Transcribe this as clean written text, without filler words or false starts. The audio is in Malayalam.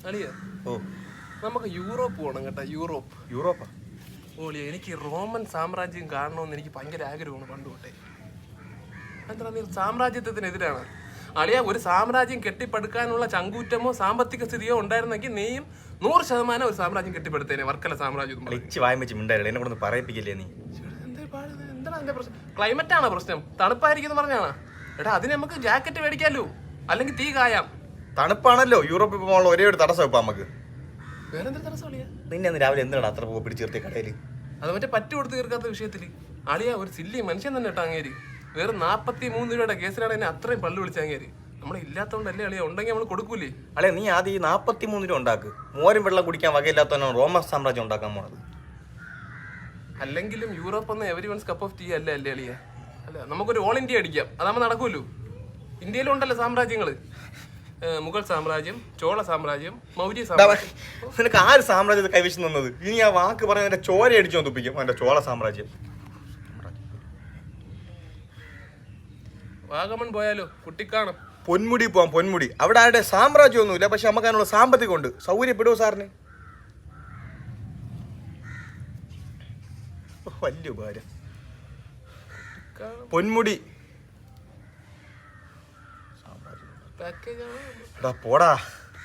അളിയ ഓ നമുക്ക് യൂറോപ്പ് പോകണം കേട്ടോ. യൂറോപ്പാ? ഓളിയ എനിക്ക് റോമൻ സാമ്രാജ്യം കാണണമെന്ന് എനിക്ക് ഭയങ്കര ആഗ്രഹമാണ് പണ്ട് തൊട്ടേ. എന്താ നീ സാമ്രാജ്യത്വത്തിനെതിരാണ് അളിയ? ഒരു സാമ്രാജ്യം കെട്ടിപ്പടുക്കാനുള്ള ചങ്കൂറ്റമോ സാമ്പത്തിക സ്ഥിതിയോ ഉണ്ടായിരുന്നെങ്കിൽ നീയും 100% ഒരു സാമ്രാജ്യം കെട്ടിപ്പടുത്തേനെ. വർക്കല സാമ്രാജ്യം എന്നെ കൊണ്ട് പറയിപ്പിക്കില്ലേ നീ? എന്താണ് അതിന്റെ പ്രശ്നം? ക്ലൈമറ്റ് ആണോ പ്രശ്നം? തണുപ്പായിരിക്കും പറഞ്ഞാണ്. എടാ അതിന് നമുക്ക് ജാക്കറ്റ് മേടിക്കാലോ, അല്ലെങ്കിൽ തീ കായാം. തണുപ്പാണല്ലോ യൂറോപ്പിൽ പോകാനുള്ള ഒരേ ഒരു തടസ്സം ഇപ്പൊ നമുക്ക്. വേറെന്തൊരു തടസ്സം അളിയ? നിന്നെ രാവിലെ എന്താണ് അത്ര പിടിച്ചേർത്തി കടയില്? അത് മറ്റേ പറ്റു കൊടുത്ത് തീർക്കാത്ത വിഷയത്തില് അളിയ ഒരു സില്ലി മനുഷ്യൻ തന്നെ കേട്ടോ അങ്ങേര്. വെറും 43 രൂപയുടെ കേസിലാണ് എന്നെ അത്രയും പള്ളു വിളിച്ച അങ്ങേര്. നമ്മളെ ഇല്ലാത്തതുകൊണ്ടല്ലേ അളിയ, ഉണ്ടെങ്കിൽ നമ്മൾ കൊടുക്കൂലേ? അളെ നീ ആദ്യം ഈ 43 രൂപ ഉണ്ടാക്ക്. മോരും വെള്ളം കുടിക്കാൻ വകയില്ലാത്തവനാണ് റോമൻ സാമ്രാജ്യം ഉണ്ടാക്കാൻ പോണത്. അല്ലെങ്കിലും യൂറോപ്പ് എന്ന everyone's cup of tea അല്ലേ അളിയ? അല്ല നമുക്കൊരു ഓൾ ഇന്ത്യ അടിക്കാം, അതാകുമ്പോൾ നടക്കൂല്ലോ. ഇന്ത്യയിലും ഉണ്ടല്ലോ സാമ്രാജ്യങ്ങള്. മുഗൾ സാമ്രാജ്യം, ചോള സാമ്രാജ്യം, മൗര്യ സാമ്രാജ്യം. നിനക്ക് ആര് സാമ്രാജ്യത്തെ കൈവശം നിന്നത്? ഇനി ആ വാക്ക് പറഞ്ഞ എന്റെ ചോര അടിച്ചു തോന്നിപ്പിക്കും. എന്റെ ചോള സാമ്രാജ്യം. വാഗമൺ പോയാലോ? കുട്ടിക്കാണം. പൊന്മുടി പോവാം. പൊന്മുടി അവിടെ ആരുടെ സാമ്രാജ്യമൊന്നുമില്ല, പക്ഷെ നമുക്ക് അതിനുള്ള സാമ്പത്തികം ഉണ്ട്. സൗകര്യപ്പെടുവോ സാറിന്? വലിയ ഉപകാരം. പൊന്മുടി പാക്കേജ് പോടാ.